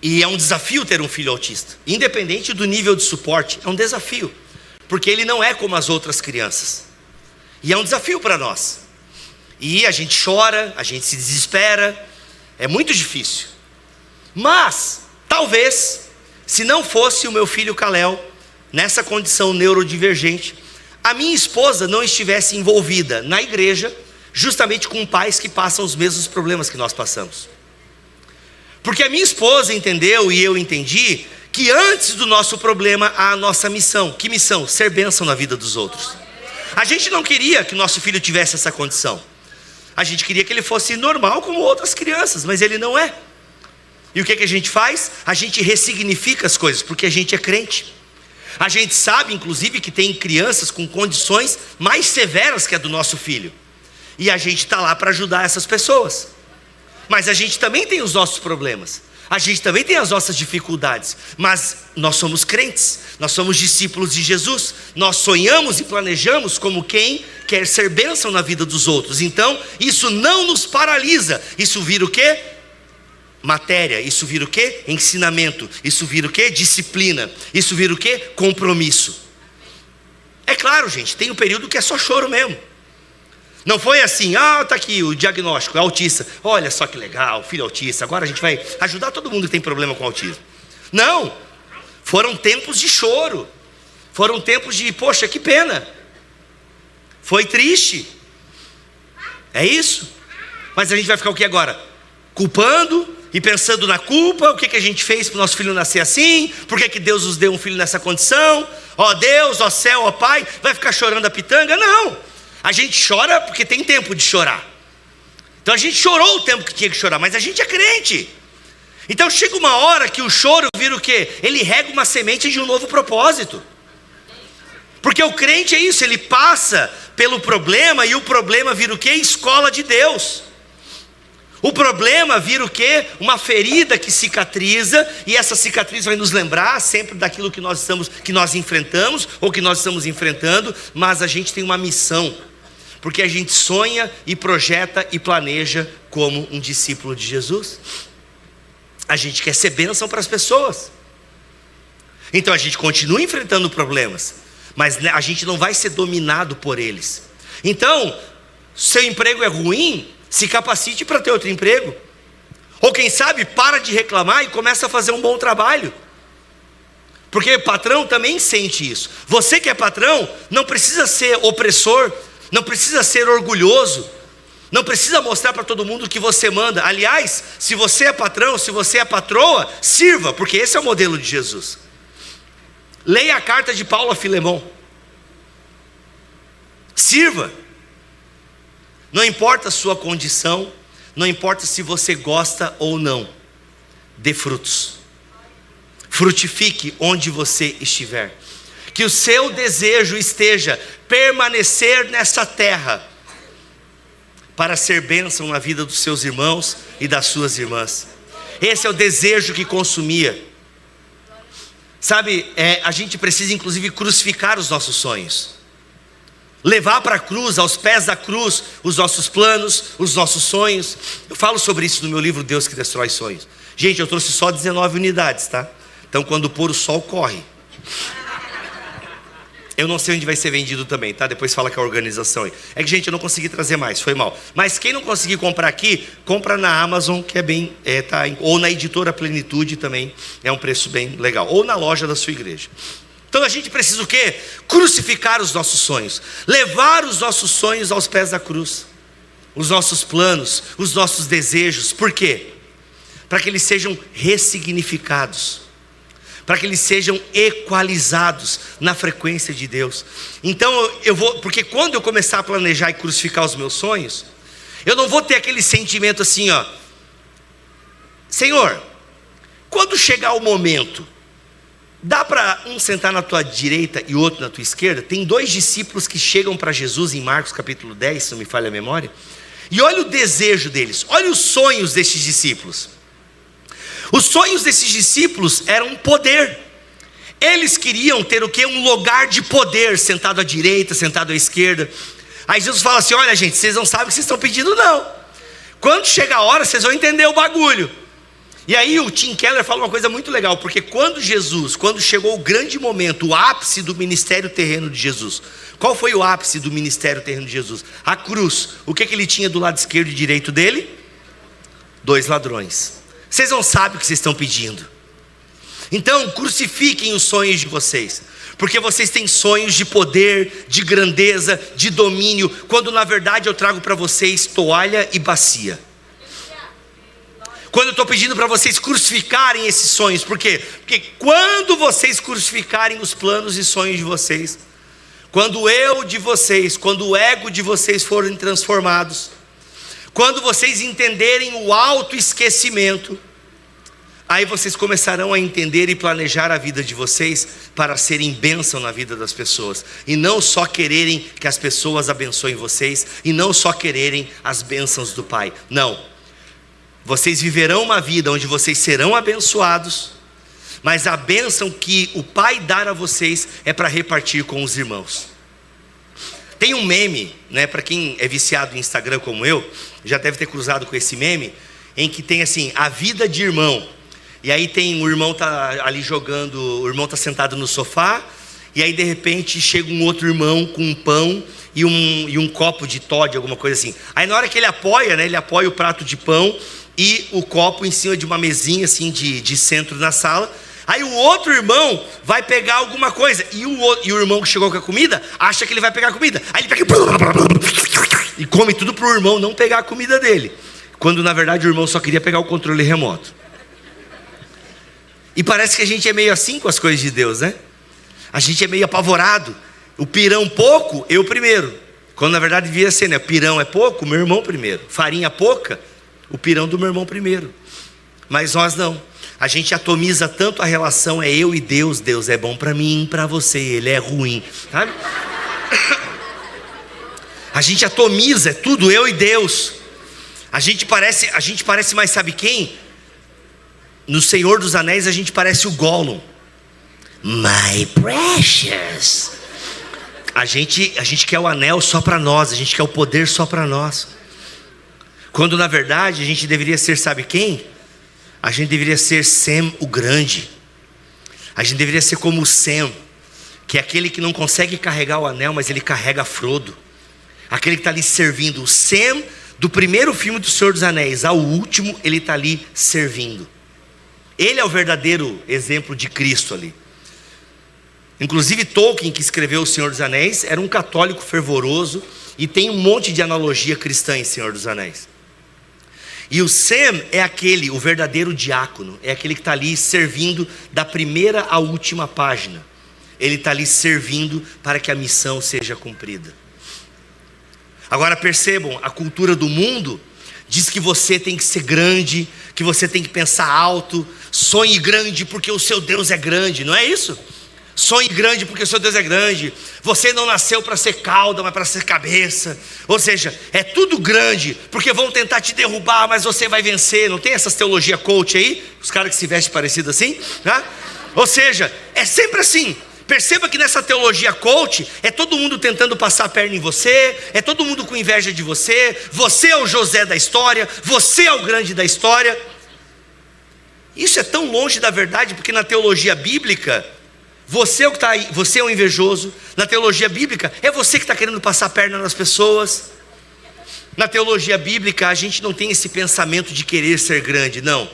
E é um desafio ter um filho autista. Independente do nível de suporte, é um desafio. Porque ele não é como as outras crianças. E é um desafio para nós. E a gente chora, a gente se desespera. É muito difícil. Mas, talvez, se não fosse o meu filho Kalel, nessa condição neurodivergente, a minha esposa não estivesse envolvida na igreja, justamente com pais que passam os mesmos problemas que nós passamos. Porque a minha esposa entendeu e eu entendi que antes do nosso problema há a nossa missão. Que missão? Ser bênção na vida dos outros. A gente não queria que nosso filho tivesse essa condição. A gente queria que ele fosse normal como outras crianças, mas ele não é. E o que a gente faz? A gente ressignifica as coisas, porque a gente é crente. A gente sabe, inclusive, que tem crianças com condições mais severas que a do nosso filho. E a gente está lá para ajudar essas pessoas. Mas a gente também tem os nossos problemas. A gente também tem as nossas dificuldades. Mas nós somos crentes. Nós somos discípulos de Jesus. Nós sonhamos e planejamos como quem quer ser bênção na vida dos outros. Então, isso não nos paralisa. Isso vira o quê? Matéria. Isso vira o quê? Ensinamento. Isso vira o quê? Disciplina. Isso vira o quê? Compromisso. É claro, gente, tem um período que é só choro mesmo. Não foi assim, tá aqui o diagnóstico, é autista. Olha só que legal, filho autista, agora a gente vai ajudar todo mundo que tem problema com autismo. Não, foram tempos de choro. Foram tempos de, poxa, que pena. Foi triste. É isso. Mas a gente vai ficar o que agora? Culpando e pensando na culpa. O que a gente fez para o nosso filho nascer assim? Por que Deus nos deu um filho nessa condição? Ó Deus, ó céu, ó Pai. Vai ficar chorando a pitanga? Não. A gente chora porque tem tempo de chorar. Então a gente chorou o tempo que tinha que chorar, mas a gente é crente. Então chega uma hora que o choro vira o quê? Ele rega uma semente de um novo propósito. Porque o crente é isso, ele passa pelo problema e o problema vira o quê? Escola de Deus. O problema vira o quê? Uma ferida que cicatriza, e essa cicatriz vai nos lembrar sempre daquilo que nós enfrentamos, ou que nós estamos enfrentando, mas a gente tem uma missão, porque a gente sonha e projeta e planeja como um discípulo de Jesus. A gente quer ser bênção para as pessoas. Então a gente continua enfrentando problemas, mas a gente não vai ser dominado por eles. Então, seu emprego é ruim, se capacite para ter outro emprego. Ou quem sabe, para de reclamar e começa a fazer um bom trabalho. Porque patrão também sente isso. Você que é patrão, não precisa ser opressor, não precisa ser orgulhoso, não precisa mostrar para todo mundo que você manda. Aliás, se você é patrão, se você é patroa, sirva, porque esse é o modelo de Jesus. Leia a carta de Paulo a Filemão. Sirva. Não importa a sua condição, não importa se você gosta ou não, dê frutos. Frutifique onde você estiver. Que o seu desejo esteja permanecer nessa terra, para ser bênção na vida dos seus irmãos e das suas irmãs. Esse é o desejo que consumia. Sabe, a gente precisa inclusive crucificar os nossos sonhos. Levar para a cruz, aos pés da cruz, os nossos planos, os nossos sonhos. Eu falo sobre isso no meu livro Deus que Destrói Sonhos. Gente, eu trouxe só 19 unidades, tá? Então quando pôr o sol, corre. Eu não sei onde vai ser vendido também, tá? Depois fala com a organização aí. É que, gente, eu não consegui trazer mais, foi mal. Mas quem não conseguir comprar aqui, compra na Amazon, que é bem... ou na Editora Plenitude também, é um preço bem legal. Ou na loja da sua igreja. Então a gente precisa o quê? Crucificar os nossos sonhos. Levar os nossos sonhos aos pés da cruz. Os nossos planos, os nossos desejos. Por quê? Para que eles sejam ressignificados. Para que eles sejam equalizados na frequência de Deus. Então porque quando eu começar a planejar e crucificar os meus sonhos, eu não vou ter aquele sentimento assim, ó. Senhor, quando chegar o momento, dá para um sentar na tua direita e outro na tua esquerda? Tem 2 discípulos que chegam para Jesus em Marcos capítulo 10, se não me falha a memória. E olha o desejo deles, olha os sonhos desses discípulos. Os sonhos desses discípulos eram poder, Eles queriam ter o quê? Um lugar de poder, sentado à direita, sentado à esquerda. Aí Jesus fala assim: olha gente, vocês não sabem o que vocês estão pedindo não. Quando chega a hora, vocês vão entender o bagulho. E aí o Tim Keller fala uma coisa muito legal, porque quando chegou o grande momento, o ápice do ministério terreno de Jesus, qual foi o ápice do ministério terreno de Jesus? A cruz. O que ele tinha do lado esquerdo e direito dele? 2 ladrões. Vocês não sabem o que vocês estão pedindo. Então crucifiquem os sonhos de vocês, porque vocês têm sonhos de poder, de grandeza, de domínio, quando na verdade eu trago para vocês toalha e bacia. Quando eu estou pedindo para vocês crucificarem esses sonhos, por quê? Porque quando vocês crucificarem os planos e sonhos de vocês, quando o ego de vocês forem transformados, quando vocês entenderem o autoesquecimento, aí vocês começarão a entender e planejar a vida de vocês para serem bênção na vida das pessoas, e não só quererem que as pessoas abençoem vocês, e não só quererem as bênçãos do Pai. Não. Vocês viverão uma vida onde vocês serão abençoados, mas a bênção que o Pai dar a vocês é para repartir com os irmãos. Tem um meme, né, para quem é viciado em Instagram como eu, já deve ter cruzado com esse meme, em que tem assim, a vida de irmão. E aí tem, o irmão tá ali jogando, o irmão tá sentado no sofá, e aí de repente chega um outro irmão com um pão e um copo de Toddy, alguma coisa assim. Aí na hora que ele apoia, né, ele apoia o prato de pão e o copo em cima de uma mesinha assim de centro na sala. Aí o outro irmão vai pegar alguma coisa, e o irmão que chegou com a comida acha que ele vai pegar a comida. Aí ele pega e come tudo pro irmão não pegar a comida dele, quando na verdade o irmão só queria pegar o controle remoto. E parece que a gente é meio assim com as coisas de Deus, né? A gente é meio apavorado. O pirão pouco, eu primeiro. Quando na verdade devia ser, né? Pirão é pouco, meu irmão primeiro. Farinha pouca, o pirão do meu irmão primeiro. Mas nós não. A gente atomiza tanto a relação, é eu e Deus. Deus é bom para mim, para você, Ele é ruim, sabe? A gente atomiza, é tudo eu e Deus. A gente parece mais, sabe quem? No Senhor dos Anéis a gente parece o Gollum. My precious. A gente quer o anel só para nós, a gente quer o poder só para nós. Quando na verdade a gente deveria ser, sabe quem? A gente deveria ser Sam o grande. A gente deveria ser como o Sam, que é aquele que não consegue carregar o anel, mas ele carrega Frodo. Aquele que está ali servindo. O Sam do primeiro filme do Senhor dos Anéis ao último, ele está ali servindo. Ele é o verdadeiro exemplo de Cristo ali. Inclusive Tolkien, que escreveu O Senhor dos Anéis, era um católico fervoroso e tem um monte de analogia cristã em Senhor dos Anéis. E o Sam é o verdadeiro diácono, é aquele que está ali servindo da primeira à última página. Ele está ali servindo para que a missão seja cumprida. Agora percebam, a cultura do mundo diz que você tem que ser grande, que você tem que pensar alto, sonhe grande porque o seu Deus é grande, não é isso? Sonhe grande porque o seu Deus é grande. Você não nasceu para ser cauda, mas para ser cabeça. Ou seja, é tudo grande, porque vão tentar te derrubar, mas você vai vencer. Não tem essas teologia coach aí? Os caras que se vestem parecido assim, né? Ou seja, é sempre assim. Perceba que nessa teologia coach é todo mundo tentando passar a perna em você, é todo mundo com inveja de você. Você é o José da história, você é o grande da história. Isso é tão longe da verdade, porque na teologia bíblica você é o que está aí, você é o invejoso. Na teologia bíblica é você que está querendo passar a perna nas pessoas. Na teologia bíblica a gente não tem esse pensamento de querer ser grande, não.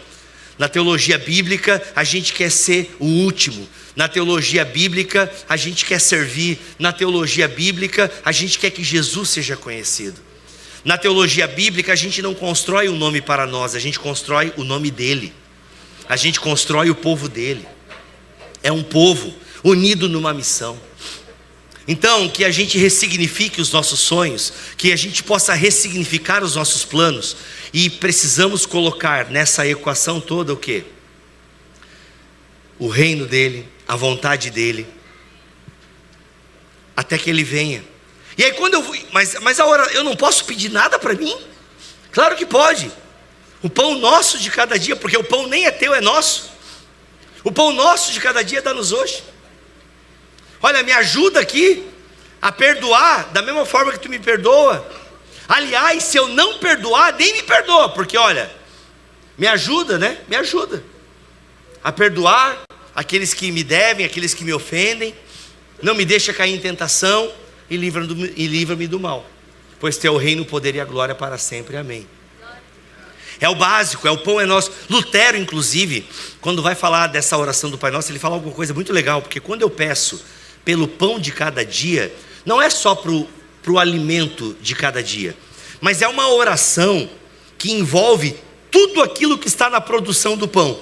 Na teologia bíblica a gente quer ser o último. Na teologia bíblica a gente quer servir. Na teologia bíblica a gente quer que Jesus seja conhecido. Na teologia bíblica a gente não constrói um nome para nós, a gente constrói o nome dele. A gente constrói o povo dele. É um povo unido numa missão. Então, que a gente ressignifique os nossos sonhos, que a gente possa ressignificar os nossos planos. E precisamos colocar nessa equação toda o quê? O reino dele, a vontade dele, até que ele venha. E aí quando mas a hora, eu não posso pedir nada para mim? Claro que pode. O pão nosso de cada dia, porque o pão nem é teu, é nosso. O pão nosso de cada dia dá-nos hoje. Olha, me ajuda aqui a perdoar da mesma forma que tu me perdoa. Aliás, se eu não perdoar, nem me perdoa, porque olha, me ajuda, né? Me ajuda a perdoar aqueles que me devem, aqueles que me ofendem. Não me deixa cair em tentação e livra-me do mal, pois teu é o reino, o poder e a glória para sempre. Amém. É o básico, é o pão é nosso. Lutero, inclusive, quando vai falar dessa oração do Pai Nosso, ele fala alguma coisa muito legal, porque quando eu peço pelo pão de cada dia, não é só para o alimento de cada dia, mas é uma oração que envolve tudo aquilo que está na produção do pão.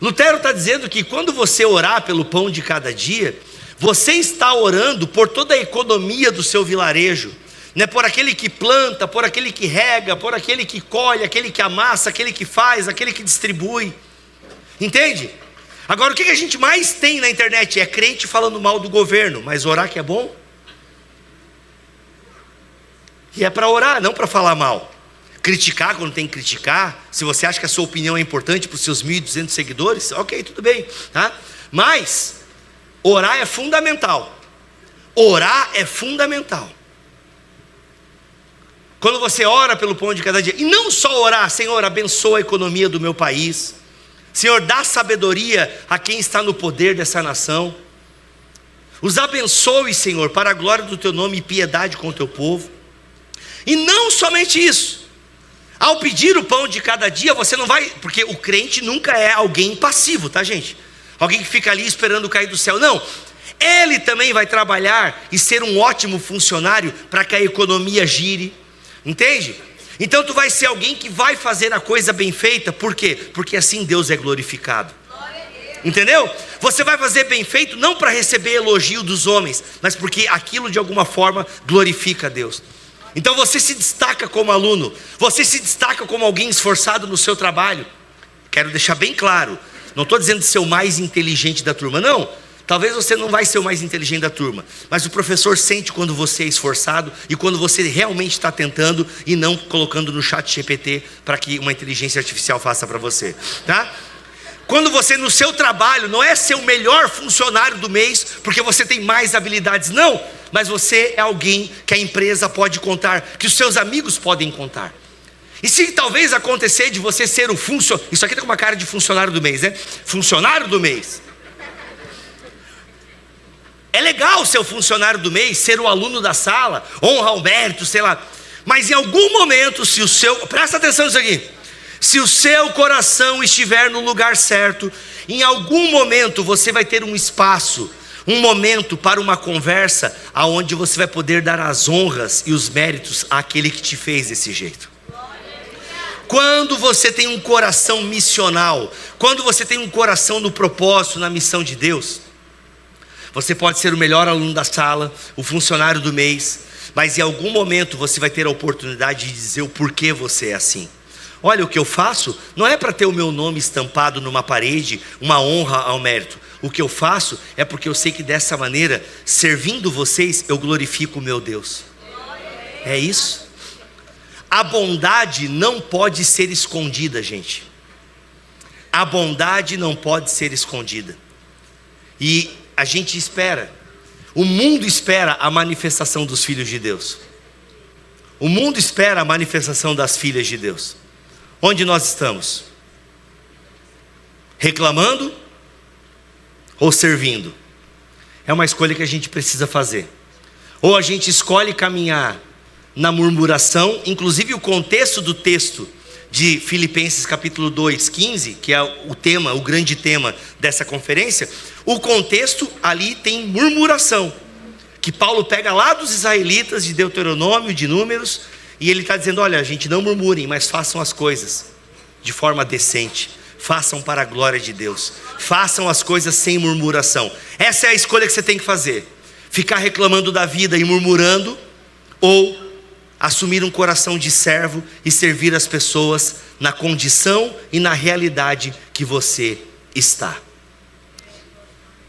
Lutero está dizendo que quando você orar pelo pão de cada dia, você está orando por toda a economia do seu vilarejo, né? Por aquele que planta, por aquele que rega, por aquele que colhe, aquele que amassa, aquele que faz, aquele que distribui. Entende? Agora, o que a gente mais tem na internet é crente falando mal do governo, mas orar que é bom? E é para orar, não para falar mal. Criticar quando tem que criticar. Se você acha que a sua opinião é importante para os seus 1.200 seguidores, ok, tudo bem, tá? Mas orar é fundamental. Orar é fundamental. Quando você ora pelo pão de cada dia, e não só orar, Senhor, abençoa a economia do meu país, Senhor, dá sabedoria a quem está no poder dessa nação, os abençoe, Senhor, para a glória do teu nome e piedade com o teu povo. E não somente isso, ao pedir o pão de cada dia, você não vai, porque o crente nunca é alguém passivo, tá, gente? Alguém que fica ali esperando cair do céu, não. Ele também vai trabalhar e ser um ótimo funcionário para que a economia gire, entende? Então tu vai ser alguém que vai fazer a coisa bem feita, por quê? Porque assim Deus é glorificado, entendeu? Você vai fazer bem feito não para receber elogio dos homens, mas porque aquilo de alguma forma glorifica a Deus. Então você se destaca como aluno, você se destaca como alguém esforçado no seu trabalho. Quero deixar bem claro, não estou dizendo ser o mais inteligente da turma, não. Talvez você não vai ser o mais inteligente da turma, mas o professor sente quando você é esforçado e quando você realmente está tentando e não colocando no chat GPT para que uma inteligência artificial faça para você, tá? Quando você no seu trabalho não é ser o melhor funcionário do mês porque você tem mais habilidades, não, mas você é alguém que a empresa pode contar, que os seus amigos podem contar. E se talvez acontecer de você ser o funcionário, isso aqui está com uma cara de funcionário do mês, né? Funcionário do mês. É legal ser o funcionário do mês, ser o aluno da sala, honra ao mérito, sei lá. Mas em algum momento, se o seu, presta atenção nisso aqui, se o seu coração estiver no lugar certo, em algum momento você vai ter um espaço, um momento para uma conversa, aonde você vai poder dar as honras e os méritos àquele que te fez desse jeito. Quando você tem um coração missional, quando você tem um coração no propósito, na missão de Deus, você pode ser o melhor aluno da sala, o funcionário do mês, mas em algum momento você vai ter a oportunidade de dizer o porquê você é assim. Olha, o que eu faço não é para ter o meu nome estampado numa parede, uma honra ao mérito. O que eu faço é porque eu sei que dessa maneira, servindo vocês, eu glorifico o meu Deus. É isso. A bondade não pode ser escondida, gente. A bondade não pode ser escondida. E a gente espera, o mundo espera a manifestação dos filhos de Deus. O mundo espera a manifestação das filhas de Deus. Onde nós estamos? Reclamando ou servindo? É uma escolha que a gente precisa fazer. Ou a gente escolhe caminhar na murmuração, inclusive o contexto do texto de Filipenses capítulo 2, 15, que é o tema, o grande tema dessa conferência. O contexto ali tem murmuração, que Paulo pega lá dos israelitas de Deuteronômio, de Números, e ele está dizendo, olha, gente, não murmurem, mas façam as coisas de forma decente, façam para a glória de Deus, façam as coisas sem murmuração. Essa é a escolha que você tem que fazer: ficar reclamando da vida e murmurando, ou assumir um coração de servo e servir as pessoas na condição e na realidade que você está.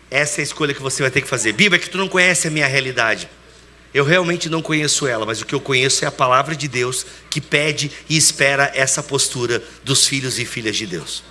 Essa é a escolha que você vai ter que fazer. Bíblia, é que tu não conhece a minha realidade. Eu realmente não conheço ela, mas o que eu conheço é a palavra de Deus, que pede e espera essa postura dos filhos e filhas de Deus.